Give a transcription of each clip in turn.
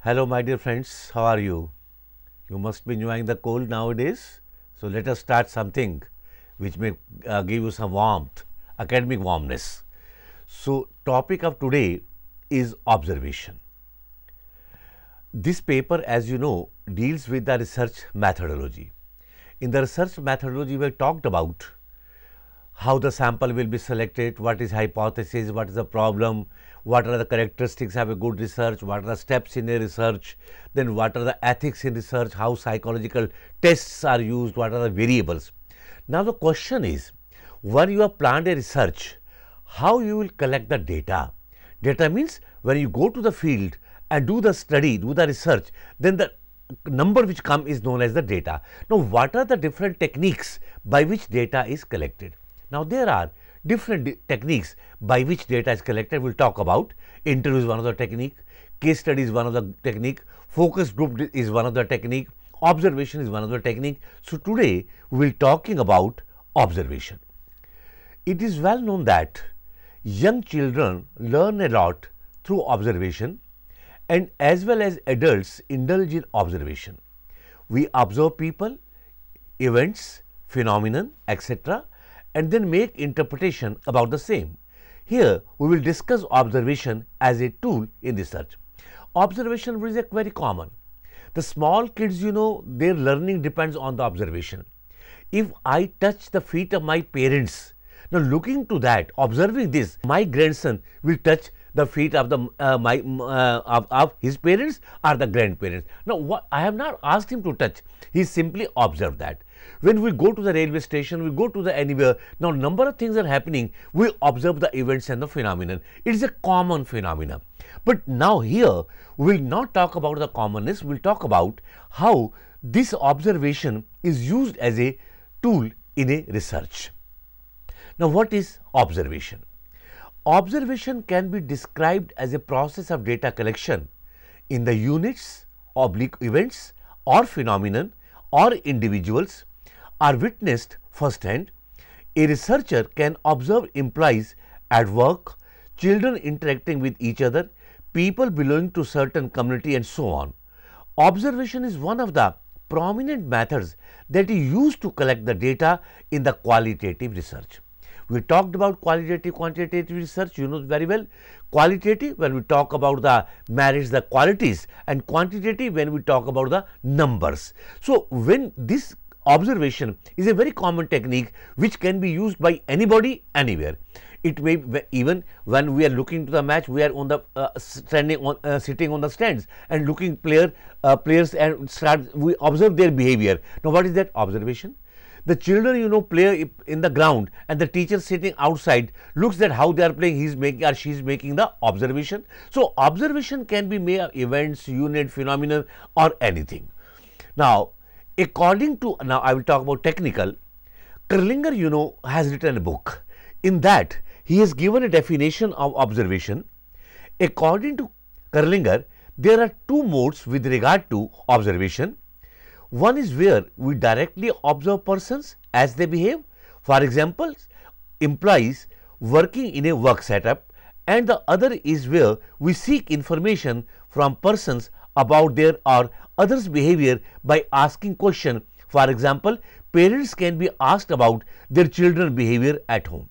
Hello my dear friends, how are you? You must be enjoying the cold nowadays. So let us start something which may give you some warmth, academic warmness. So topic of today is observation. This paper, as you know, deals with the research methodology. In the research methodology, we have talked about how the sample will be selected, what is hypothesis, what is the problem, what are the characteristics of a good research, what are the steps in a research, then what are the ethics in research, how psychological tests are used, what are the variables. Now the question is, when you have planned a research, how you will collect the data? Data means when you go to the field and do the study, do the research, then the number which come is known as the data. Now what are the different techniques by which data is collected? Now there are different techniques by which data is collected. We will talk about. Interview is one of the technique, case study is one of the technique, focus group is one of the technique, observation is one of the technique. So today we will talking about observation. It is well known that young children learn a lot through observation, and as well as adults indulge in observation. We observe people, events, phenomenon, etc., and then make interpretation about the same. Here we will discuss observation as a tool in research. Observation is very common. The small kids, you know, their learning depends on the observation. If I touch the feet of my parents, now looking to that, observing this, my grandson will touch the feet of the of his parents or the grandparents. Now what, I have not asked him to touch, he simply observed that. When we go to the railway station, we go to the anywhere, now number of things are happening, we observe the events and the phenomenon. It is a common phenomenon. But now here we will not talk about the commonness, we will talk about how this observation is used as a tool in a research. Now what is observation? Observation can be described as a process of data collection in the units, oblique events or phenomenon or individuals are witnessed firsthand. A researcher can observe employees at work, children interacting with each other, people belonging to certain community and so on. Observation is one of the prominent methods that is used to collect the data in the qualitative research. We talked about qualitative, quantitative research, you know very well. Qualitative when we talk about the merits, the qualities, and quantitative when we talk about the numbers. So when this observation is a very common technique which can be used by anybody, anywhere. It may be even when we are looking to the match, we are on the sitting on the stands and looking players and we observe their behavior. Now what is that observation? The children, you know, play in the ground and the teacher sitting outside looks at how they are playing, he is making or she is making the observation. So observation can be made of events, unit, phenomenon or anything. Now according to, now I will talk about technical, Kerlinger, you know, has written a book. In that he has given a definition of observation. According to Kerlinger, there are two modes with regard to observation. One is where we directly observe persons as they behave, for example, employees working in a work setup, and the other is where we seek information from persons about their or others' behavior by asking questions. For example, parents can be asked about their children's behavior at home.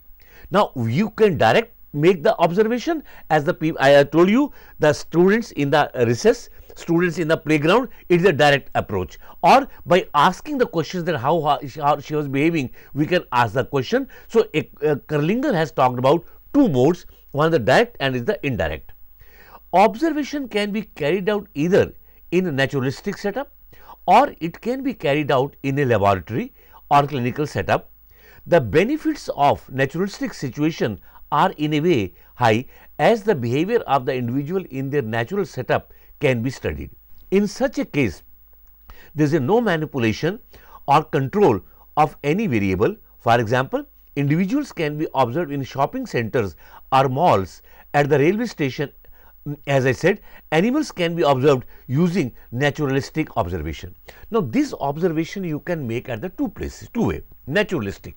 Now you can direct make the observation as the I told you, the students in the recess, students in the playground, it is a direct approach, or by asking the questions that how she was behaving, we can ask the question. So Kerlinger has talked about two modes, one is the direct and is the indirect. Observation can be carried out either in a naturalistic setup or it can be carried out in a laboratory or clinical setup. The benefits of naturalistic situation are in a way high as the behavior of the individual in their natural setup can be studied. In such a case, there is no manipulation or control of any variable. For example, individuals can be observed in shopping centers or malls, at the railway station. As I said, animals can be observed using naturalistic observation. Now this observation you can make at the two places, two way. Naturalistic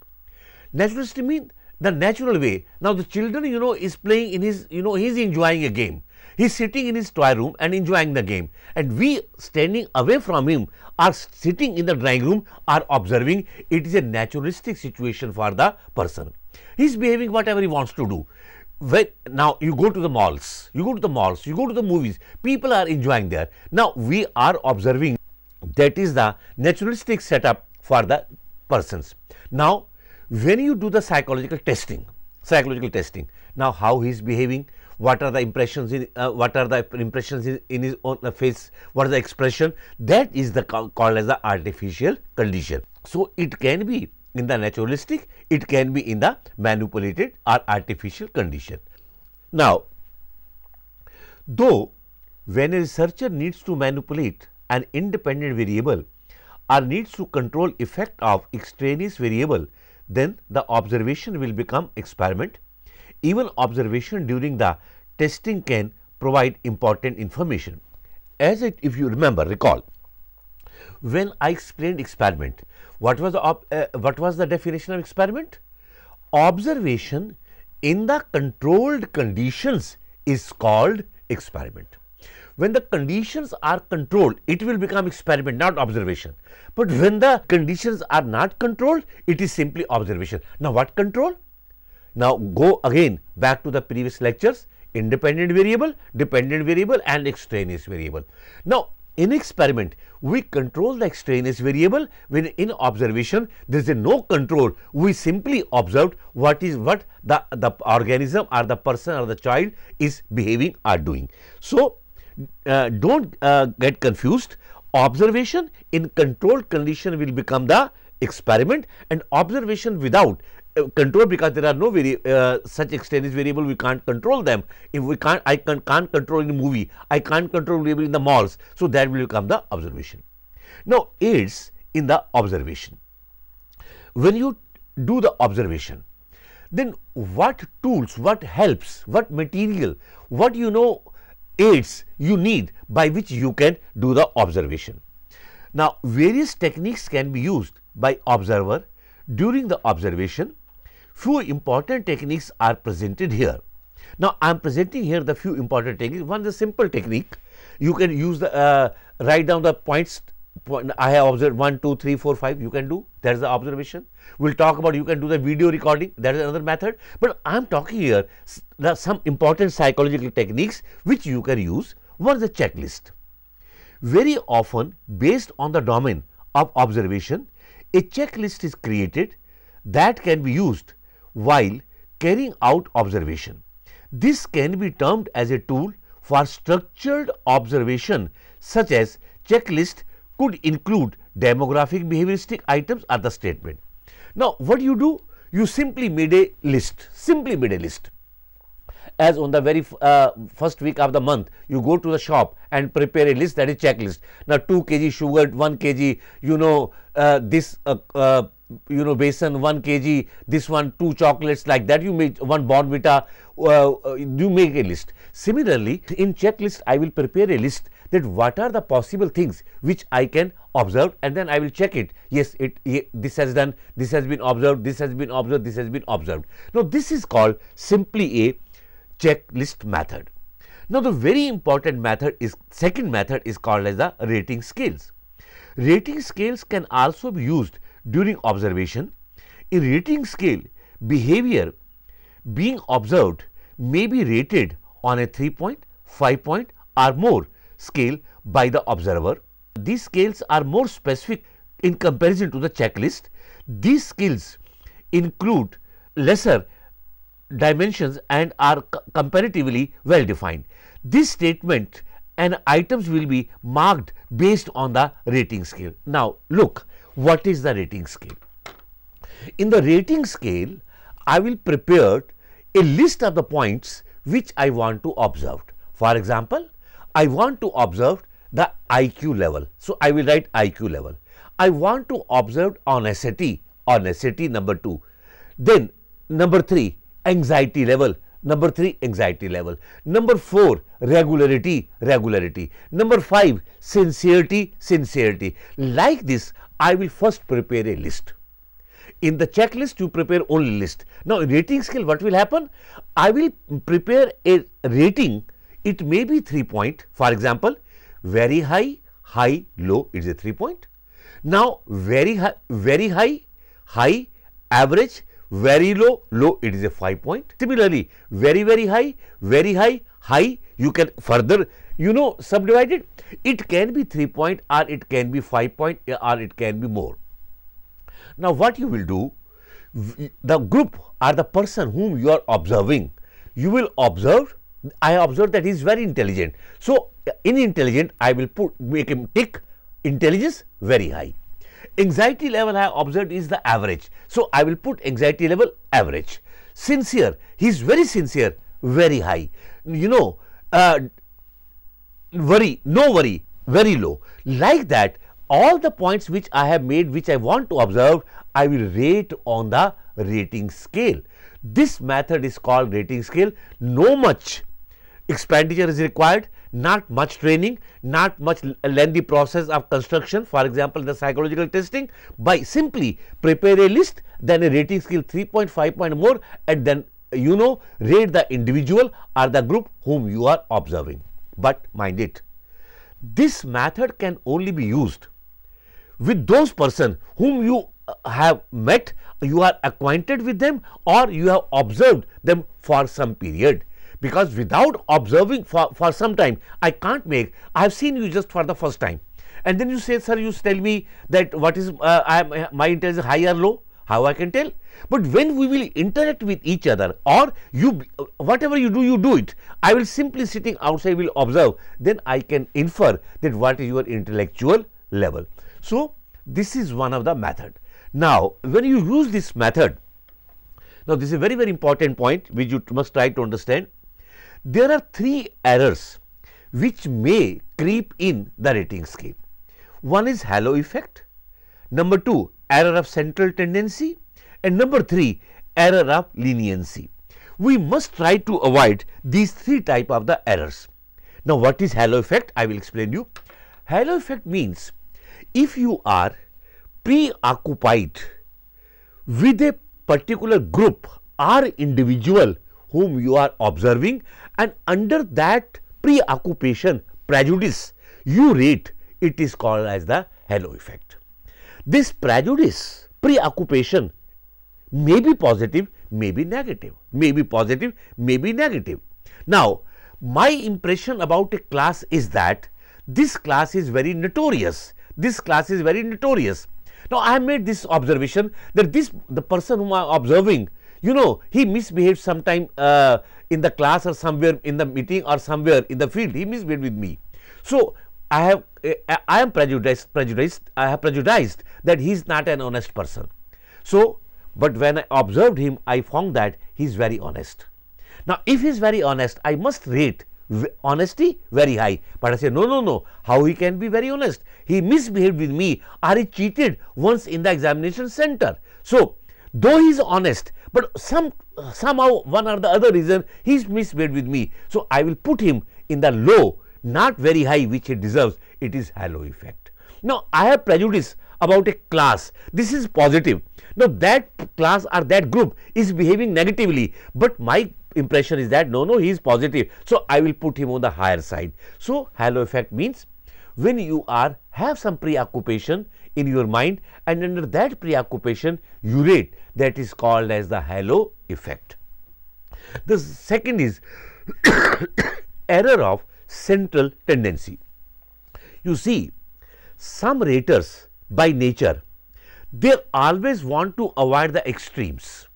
means the natural way. Now the children, is playing in his, he's enjoying a game. He's sitting in his toy room and enjoying the game, and we standing away from him are sitting in the drawing room are observing. It is a naturalistic situation for the person. He's behaving whatever he wants to do. Now you go to the malls, you go to the movies, people are enjoying there. Now we are observing. That is the naturalistic setup for the persons. Now when you do the psychological testing, now how he is behaving, what are the impressions in his own face, what is the expression, that is the called as the artificial condition. So it can be in the naturalistic, it can be in the manipulated or artificial condition. Now, though when a researcher needs to manipulate an independent variable or needs to control effect of extraneous variable, then the observation will become experiment. Even observation during the testing can provide important information. If you recall, when I explained experiment, what was the definition of experiment? Observation in the controlled conditions is called experiment. When the conditions are controlled, it will become experiment, not observation. But when the conditions are not controlled, it is simply observation. Now what control? Now go again back to the previous lectures: independent variable, dependent variable and extraneous variable. Now in experiment, we control the extraneous variable. When in observation there is no control, we simply observed what the organism or the person or the child is behaving or doing. So don't get confused. Observation in controlled condition will become the experiment, and observation without control, because there are no such extraneous variable, we can't control them. If we can't, I can't control in a movie, I can't control variable in the malls, so that will become the observation. Now aids in the observation. When you do the observation, then what tools, what helps, what material, what aids you need by which you can do the observation. Now various techniques can be used by observer during the observation. Few important techniques are presented here. Now I am presenting here the few important techniques. One is a simple technique. You can use the write down the points. I have observed 1, 2, 3, 4, 5. You can do. That is the observation. We'll talk about, you can do the video recording. That is another method. But I am talking here some important psychological techniques which you can use. One is the checklist. Very often, based on the domain of observation, a checklist is created that can be used while carrying out observation. This can be termed as a tool for structured observation, such as checklist could include demographic behavioristic items or the statement. Now what you do? You simply made a list, As on the very first week of the month, you go to the shop and prepare a list, that is checklist. Now 2 kg sugar, 1 kg, this besan, 1 kg, this one, 2 chocolates, like that. You make 1 Bournvita, you make a list. Similarly, in checklist, I will prepare a list that what are the possible things which I can observe, and then I will check it. Yes, this has done, this has been observed, this has been observed, this has been observed. Now this is called simply a checklist method. Now the very important method is, second method is called as the rating scales. Rating scales can also be used during observation. In rating scale, behavior being observed may be rated on a 3-point, 5-point or more scale by the observer. These scales are more specific in comparison to the checklist. These scales include lesser dimensions and are comparatively well defined. This statement and items will be marked based on the rating scale. Now look, what is the rating scale? In the rating scale, I will prepare a list of the points which I want to observe. For example, I want to observe the IQ level. So I will write IQ level. I want to observe honesty, number 2. Then number 3, anxiety level. Number 3, anxiety level. Number 4, regularity. Number 5, sincerity. Like this, I will first prepare a list. In the checklist, you prepare only list. Now, rating scale, what will happen? I will prepare a rating. It may be 3 point. For example, very high, high, low, it is a 3 point. Now, very high, high, average, very low, low, it is a 5 point. Similarly, very high, high, you can further, subdivide it. It can be 3 point, or it can be 5 point, or it can be more. Now, what you will do, the group or the person whom you are observing, you will observe, I observe that he is very intelligent. So, in intelligent, I will make him tick intelligence very high. Anxiety level I have observed is the average. So, I will put anxiety level average. Sincere, he is very sincere, very high. Worry, no worry, very low. Like that, all the points which I have made, which I want to observe, I will rate on the rating scale. This method is called rating scale. No much expenditure is required, not much training, not much lengthy process of construction. For example, the psychological testing, by simply prepare a list, then a rating scale 3 point, 5 point more, and then rate the individual or the group whom you are observing. But mind it, this method can only be used with those persons whom you have met, you are acquainted with them, or you have observed them for some period. Because without observing for some time, I can't make, I have seen you just for the first time. And then you say, sir, you tell me that what is my intelligence high or low, how I can tell? But when we will interact with each other, or whatever you do it, I will simply sitting outside will observe, then I can infer that what is your intellectual level. So, this is one of the method. Now, when you use this method, now this is a very important point which you must try to understand. There are 3 errors which may creep in the rating scale. One is halo effect, number 2 error of central tendency, and number 3 error of leniency. We must try to avoid these 3 type of the errors. Now, what is halo effect? I will explain you. Halo effect means if you are preoccupied with a particular group or individual whom you are observing, and under that preoccupation, prejudice, you rate, it is called as the halo effect. This prejudice, preoccupation may be positive, may be negative, may be positive, may be negative. Now, my impression about a class is that this class is very notorious. This class is very notorious. Now, I have made this observation that the person whom I am observing, he misbehaved sometime in the class or somewhere in the meeting or somewhere in the field, he misbehaved with me. So, I am prejudiced, I have prejudiced that he is not an honest person. So, but when I observed him, I found that he is very honest. Now, if he is very honest, I must rate honesty very high. But I say, no, how he can be very honest? He misbehaved with me, or he cheated once in the examination center. So, though he is honest, but somehow one or the other reason he is misbehaved with me. So, I will put him in the low, not very high, which he deserves. It is halo effect. Now, I have prejudice about a class. This is positive. Now, that class or that group is behaving negatively, but my impression is that no, he is positive. So, I will put him on the higher side. So, halo effect means when you have some preoccupation in your mind, and under that preoccupation you rate, that is called as the halo effect. The second is error of central tendency. You see, some raters by nature, they always want to avoid the extremes.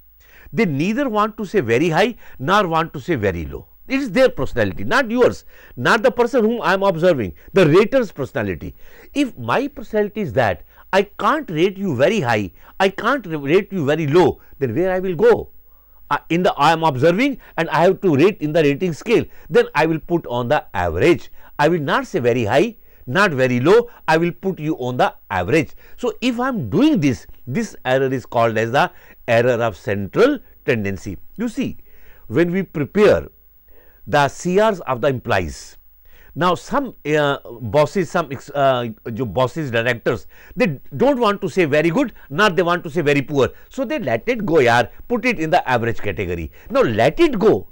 They neither want to say very high nor want to say very low. It is their personality, not yours, not the person whom I am observing, the rater's personality. If my personality is that I can't rate you very high, I can't rate you very low, then where I will go? I am observing and I have to rate in the rating scale, then I will put on the average. I will not say very high, not very low, I will put you on the average. So, if I am doing this, this error is called as the error of central tendency. You see, when we prepare the CRs of the employees, Now, some bosses, bosses, directors, they don't want to say very good, nor they want to say very poor. So, they let it go, yaar, put it in the average category. Now, let it go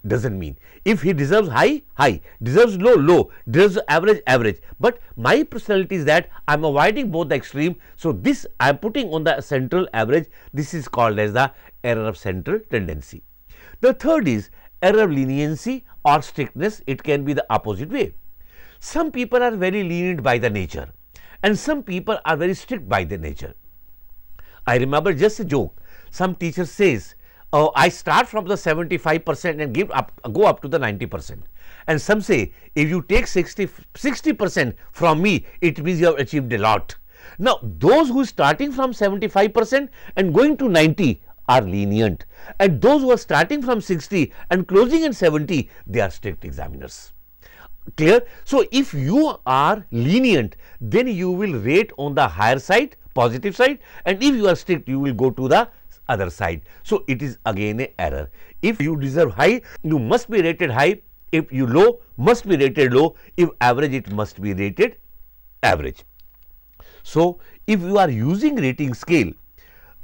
doesn't mean if he deserves high, high, deserves low, low, deserves average, average. But my personality is that I am avoiding both the extreme. So, this I am putting on the central average. This is called as the error of central tendency. The third is error of leniency or strictness. It can be the opposite way. Some people are very lenient by the nature and some people are very strict by the nature. I remember just a joke. Some teacher says, oh, I start from the 75% and go up to the 90%. And some say, if you take 60% from me, it means you have achieved a lot. Now, those who are starting from 75% and going to 90 are lenient, and those who are starting from 60 and closing at 70, they are strict examiners. Clear? So, if you are lenient, then you will rate on the higher side, positive side, and if you are strict, you will go to the other side. So, it is again a error. If you deserve high, you must be rated high. If you low, must be rated low. If average, it must be rated average. So, if you are using rating scale,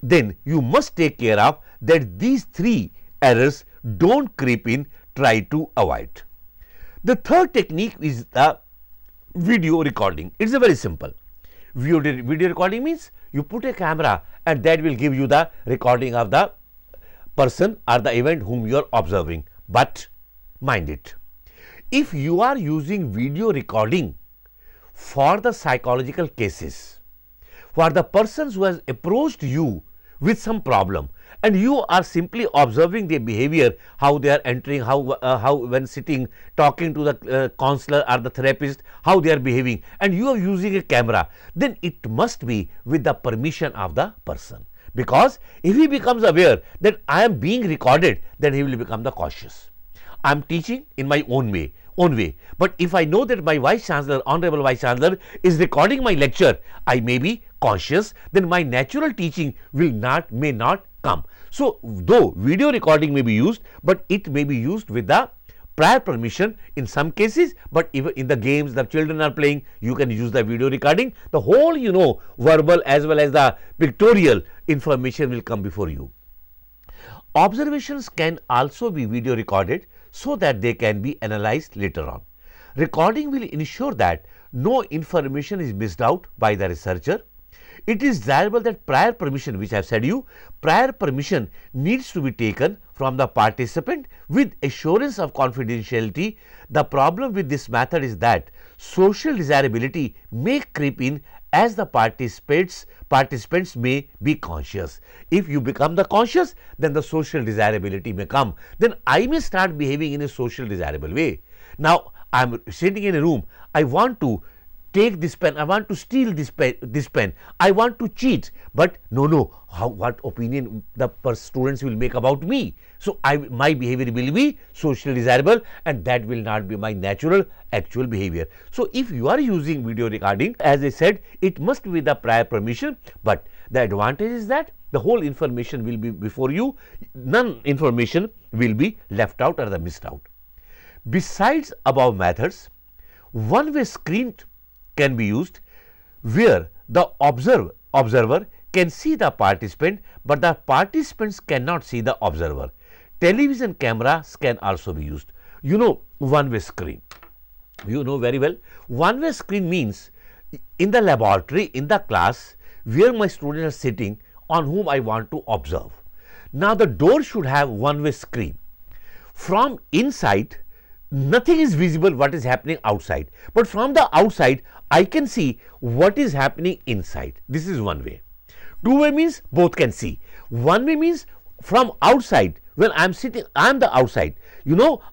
then you must take care of that these three errors don't creep in, try to avoid. The third technique is the video recording. It's a very simple. Video recording means you put a camera and that will give you the recording of the person or the event whom you are observing. But mind it, if you are using video recording for the psychological cases, for the persons who has approached you with some problem and you are simply observing their behavior, how they are entering, how when sitting, talking to the counselor or the therapist, how they are behaving, and you are using a camera, then it must be with the permission of the person. Because if he becomes aware that I am being recorded, then he will become the cautious. I am teaching in my own way. But if I know that my Vice Chancellor, Honorable Vice Chancellor is recording my lecture, I may be conscious, then my natural teaching may not come. So, though video recording may be used, but it may be used with the prior permission in some cases, but even in the games the children are playing, you can use the video recording. The whole, verbal as well as the pictorial information will come before you. Observations can also be video recorded so that they can be analyzed later on. Recording will ensure that no information is missed out by the researcher. It is desirable that prior permission, which I have said prior permission needs to be taken from the participant with assurance of confidentiality. The problem with this method is that social desirability may creep in as the participants may be conscious. If you become the conscious, then the social desirability may come. Then I may start behaving in a social desirable way. Now, I am sitting in a room, I want to take this pen, I want to steal this pen, I want to cheat, but no, what opinion the students will make about me. So, my behavior will be socially desirable and that will not be my natural actual behavior. So, if you are using video recording, as I said, it must be with the prior permission, but the advantage is that the whole information will be before you, none information will be left out or missed out. Besides above methods, one-way screen can be used where the observer can see the participant, but the participants cannot see the observer. Television cameras can also be used. One-way screen. You know very well. One-way screen means in the laboratory, in the class where my students are sitting on whom I want to observe. Now, the door should have one-way screen. From inside, nothing is visible what is happening outside, but from the outside I can see what is happening inside. This is one way. Two-way means both can see. One way means from outside, when I am sitting, I am the outside.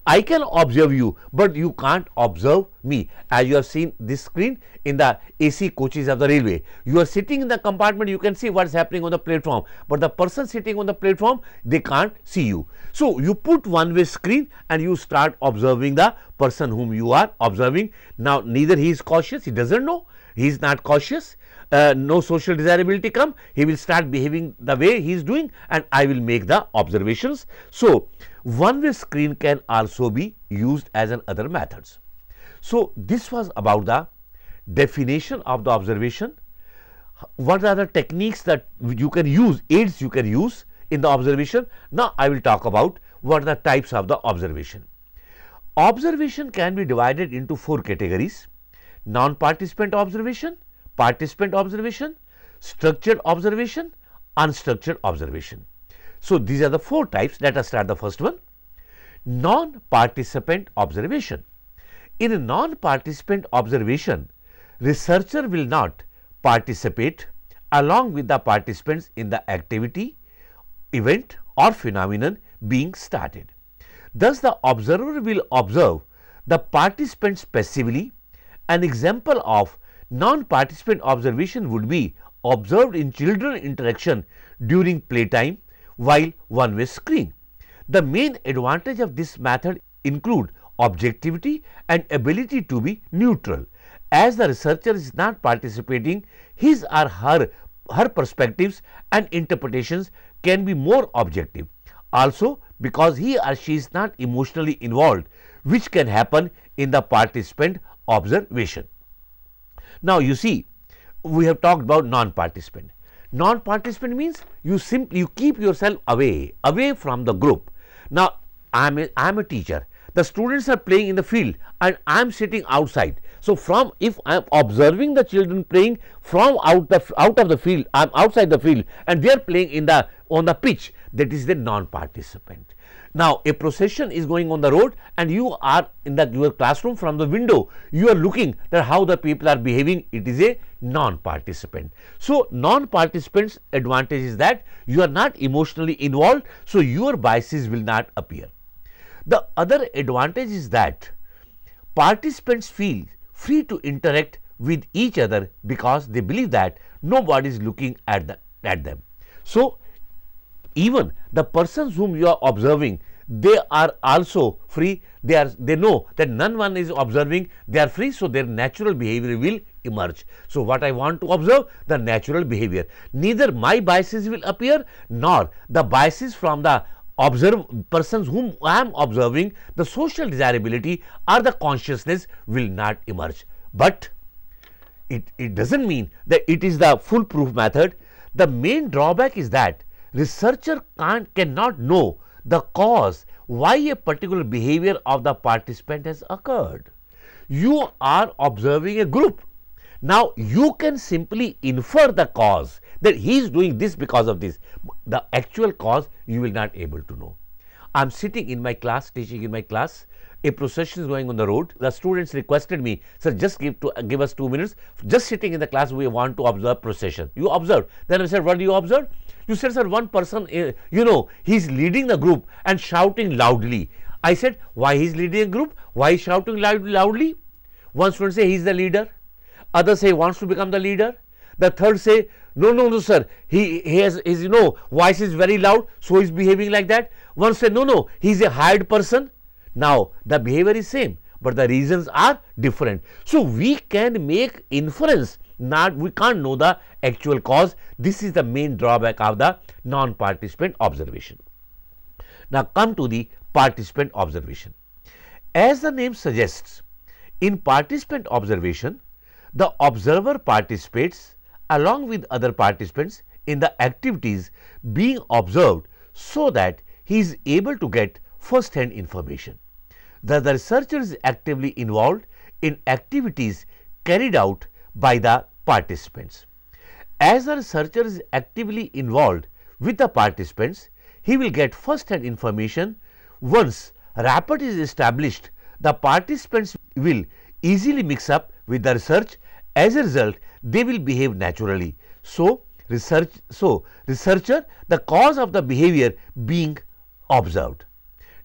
I can observe you, but you can't observe me. As you have seen this screen in the AC coaches of the railway, you are sitting in the compartment, you can see what is happening on the platform, but the person sitting on the platform, they can't see you. So, you put one-way screen and you start observing the person whom you are observing. Now, neither he is cautious, he doesn't know, he is not cautious. No social desirability come, he will start behaving the way he is doing and I will make the observations. So, one-way screen can also be used as an other methods. So, this was about the definition of the observation. What are the techniques that you can use, aids you can use in the observation. Now, I will talk about what are the types of the observation. Observation can be divided into 4 categories: non-participant observation, participant observation, structured observation, unstructured observation. So, these are the 4 types. Let us start the first one. Non-participant observation. In a non-participant observation, researcher will not participate along with the participants in the activity, event or phenomenon being started. Thus, the observer will observe the participants passively. An example of non-participant observation would be observed in children interaction during playtime while one-way screen. The main advantage of this method include objectivity and ability to be neutral. As the researcher is not participating, his or her perspectives and interpretations can be more objective. Also, because he or she is not emotionally involved, which can happen in the participant observation. Now, you see, we have talked about non-participant. Non-participant means you keep yourself away from the group. Now, I am a teacher. The students are playing in the field and I am sitting outside. So, if I am observing the children playing from out of the field, I am outside the field and they are playing on the pitch, that is the non-participant. Now, a procession is going on the road and you are in your classroom. From the window you are looking at how the people are behaving. It is a non-participant. So, non-participants' advantage is that you are not emotionally involved, so your biases will not appear. The other advantage is that participants feel free to interact with each other because they believe that nobody is looking at them. So, even the persons whom you are observing, they are also free. They know that none one is observing. They are free, so their natural behavior will emerge. So, what I want to observe? The natural behavior. Neither my biases will appear nor the biases from the persons whom I am observing. The social desirability or the consciousness will not emerge. But it doesn't mean that it is the foolproof method. The main drawback is that researcher cannot know the cause why a particular behavior of the participant has occurred. You are observing a group. Now, you can simply infer the cause, that he is doing this because of this. The actual cause you will not able to know. I am sitting in my class, teaching in my class. A procession is going on the road. The students requested me, sir, just give us 2 minutes. Just sitting in the class, we want to observe procession. You observed. Then I said, what do you observe? You said, sir, one person, he is leading the group and shouting loudly. I said, why he is leading a group? Why he is shouting loudly? One student say he is the leader. Others say he wants to become the leader. The third say, no, sir, he has his voice is very loud, so he is behaving like that. One say, no, he is a hired person. Now, the behavior is same, but the reasons are different. So, we can make inference, we can't know the actual cause. This is the main drawback of the non-participant observation. Now, come to the participant observation. As the name suggests, in participant observation, the observer participates along with other participants in the activities being observed so that he is able to get first-hand information. The researcher is actively involved in activities carried out by the participants. As the researcher is actively involved with the participants, he will get first-hand information. Once rapport is established, the participants will easily mix up with the research. As a result, they will behave naturally. So, researcher, the cause of the behavior being observed.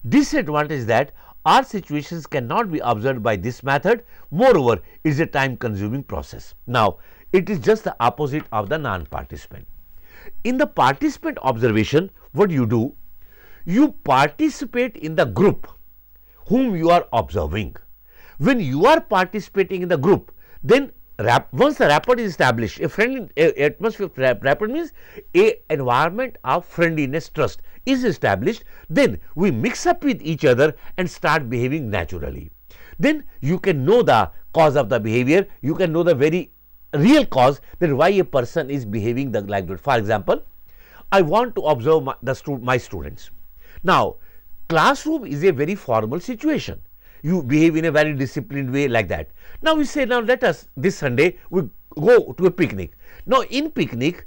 Disadvantage is that our situations cannot be observed by this method. Moreover, it is a time consuming process. Now, it is just the opposite of the non-participant. In the participant observation, what you do? You participate in the group whom you are observing. When you are participating in the group, then once the rapport is established, a friendly atmosphere, rapport means a environment of friendliness, trust is established, then we mix up with each other and start behaving naturally. then you can know the cause of the behavior. You can know the very real cause that why a person is behaving like that. For example, I want to observe my students. Now, classroom is a very formal situation. You behave in a very disciplined way like that. Now, we say, now let us this Sunday we go to a picnic. Now, in picnic,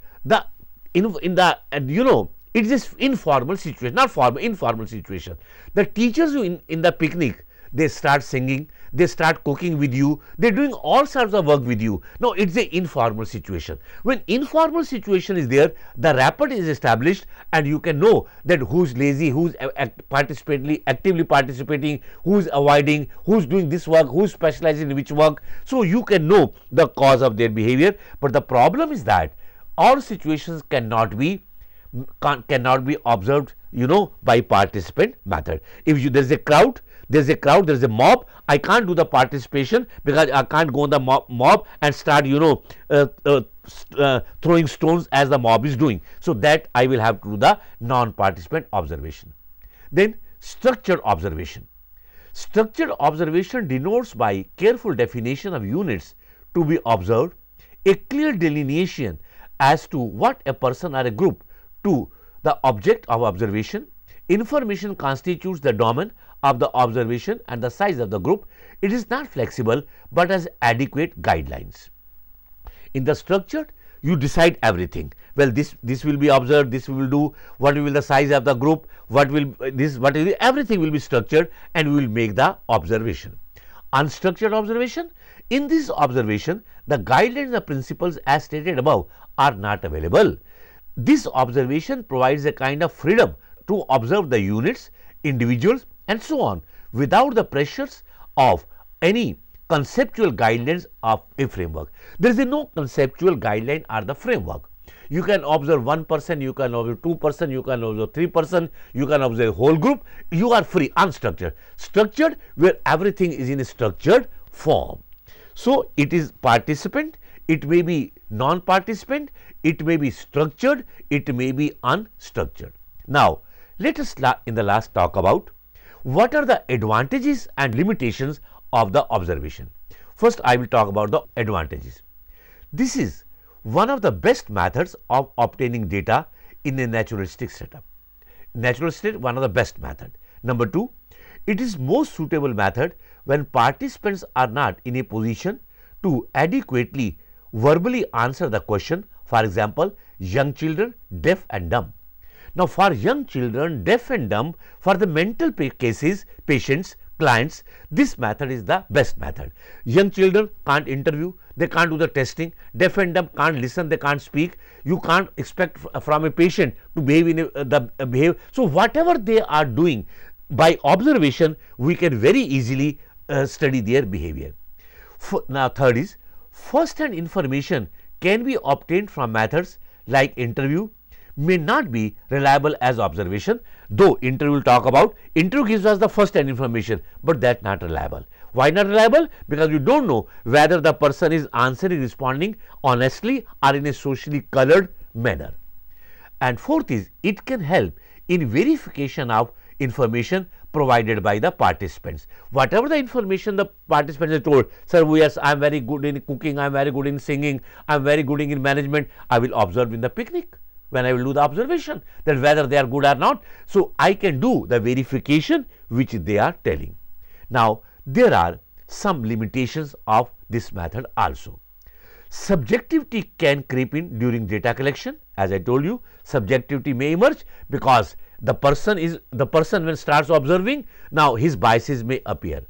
it is informal situation, not formal, informal situation. The teachers in the picnic, they start singing, they start cooking with you, they're doing all sorts of work with you. Now, it's an informal situation. When informal situation is there, the rapport is established and you can know that who's lazy, who's actively participating, who's avoiding, who's doing this work, who's specializing in which work. So, you can know the cause of their behavior, but the problem is that all situations cannot be observed, by participant method. If there is a crowd, there is a mob, I can't do the participation because I can't go on the mob and start, throwing stones as the mob is doing. So, that I will have to do the non-participant observation. Then, structured observation. Structured observation denotes by careful definition of units to be observed, a clear delineation as to what a person or a group to the object of observation. Information constitutes the domain of the observation and the size of the group. It is not flexible, but has adequate guidelines. In the structured, you decide everything. Well, this will be observed, this we will do, what will be the size of the group, everything will be structured and we will make the observation. Unstructured observation. In this observation, the guidelines and principles as stated above are not available. This observation provides a kind of freedom to observe the units, individuals and so on without the pressures of any conceptual guidelines of a framework. There is no conceptual guideline or the framework. You can observe one person, you can observe two person, you can observe three person, you can observe a whole group. You are free. Unstructured. Structured, where everything is in a structured form. So, it is participant, it may be non-participant, it may be structured, it may be unstructured. Now, let us in the last talk about what are the advantages and limitations of the observation. First, I will talk about the advantages. This is one of the best methods of obtaining data in a naturalistic setup. Natural state, one of the best method. Number two, it is most suitable method when participants are not in a position to adequately verbally answer the question. For example, young children, deaf and dumb. Now, for young children, deaf and dumb, for the mental cases, patients, clients, this method is the best method. Young children can't interview, they can't do the testing, deaf and dumb can't listen, they can't speak. You can't expect from a patient to behave in behave. So, whatever they are doing by observation, we can very easily study their behavior. Now, third is first-hand information can be obtained from methods like interview, may not be reliable as observation, though interview will talk about. Interview gives us the first-hand information, but that not reliable. Why not reliable? Because we don't know whether the person is answering, responding honestly or in a socially colored manner. And fourth is it can help in verification of information provided by the participants. Whatever the information the participants are told, sir, yes, I am very good in cooking, I am very good in singing, I am very good in management, I will observe in the picnic when I will do the observation that whether they are good or not. So, I can do the verification which they are telling. Now, there are some limitations of this method also. Subjectivity can creep in during data collection. As I told you, subjectivity may emerge because the person when starts observing, now his biases may appear.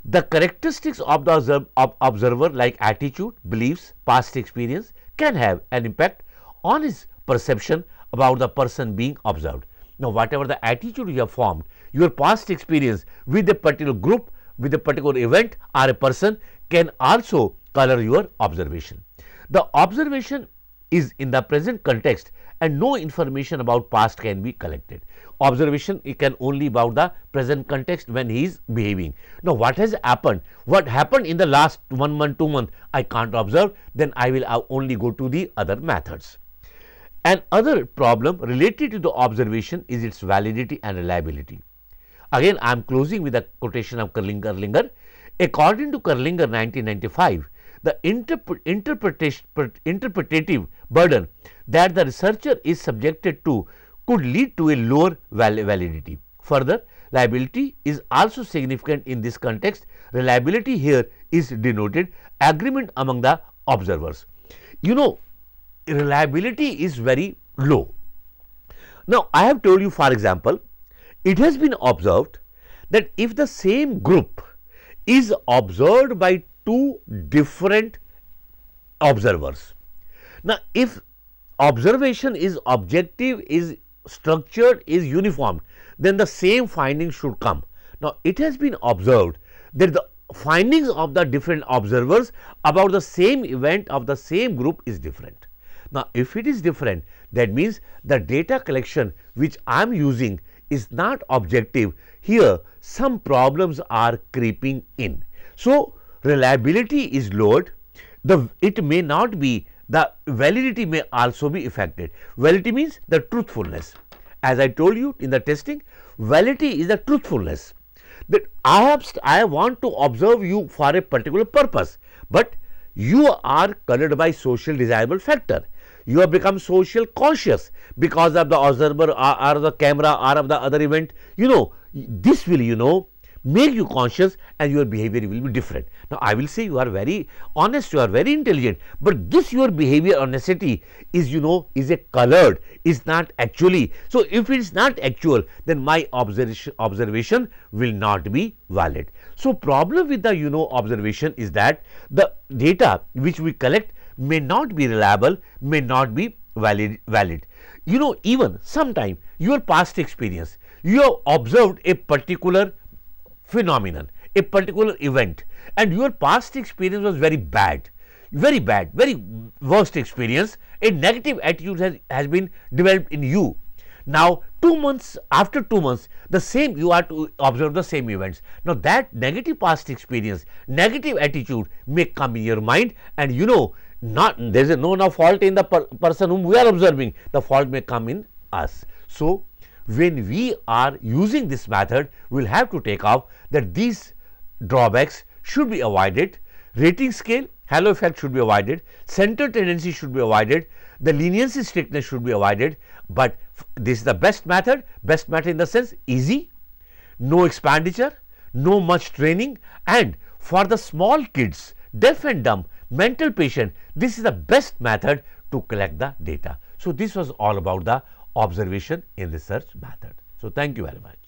The characteristics of the observer like attitude, beliefs, past experience can have an impact on his perception about the person being observed. Now, whatever the attitude you have formed, your past experience with a particular group, with a particular event or a person can also color your observation. The observation is in the present context and no information about past can be collected. Observation can only about the present context when he is behaving. Now, what has happened? What happened in the last 1 month, 2 months, I can't observe, then I will only go to the other methods. Another problem related to the observation is its validity and reliability. Again, I am closing with a quotation of Kerlinger. According to Kurlinger 1995, the interpretative burden that the researcher is subjected to could lead to a lower validity. Further, liability is also significant in this context. Reliability here is denoted agreement among the observers. You know, reliability is very low. Now, I have told you, for example, it has been observed that if the same group is observed by two different observers. Now, if observation is objective, is structured, is uniform, then the same findings should come. Now, it has been observed that the findings of the different observers about the same event of the same group is different. Now, if it is different, that means the data collection which I am using is not objective. Here some problems are creeping in. So, reliability is lowered, it may not be, the validity may also be affected. Validity means the truthfulness. As I told you in the testing, validity is the truthfulness, that I want to observe you for a particular purpose, but you are colored by social desirable factor. You have become social conscious because of the observer or the camera or of the other event. You know, this will, make you conscious and your behavior will be different. Now, I will say you are very honest, you are very intelligent, but this your behavior honesty is, is a colored, is not actually. So, if it is not actual, then my observation will not be valid. So, problem with the, observation is that the data which we collect may not be reliable, may not be valid. Even sometime your past experience, you have observed a particular phenomenon, a particular event, and your past experience was very bad, very worst experience. A negative attitude has been developed in you. Now, after 2 months, the same, you are to observe the same events. Now, that negative past experience, negative attitude may come in your mind, and there is no fault in the person whom we are observing, the fault may come in us. So, when we are using this method, we will have to take off that these drawbacks should be avoided. Rating scale, halo effect should be avoided, center tendency should be avoided, the leniency strictness should be avoided, but this is the best method in the sense easy, no expenditure, no much training, and for the small kids, deaf and dumb, mental patient, this is the best method to collect the data. So, this was all about the observation in research method. So, thank you very much.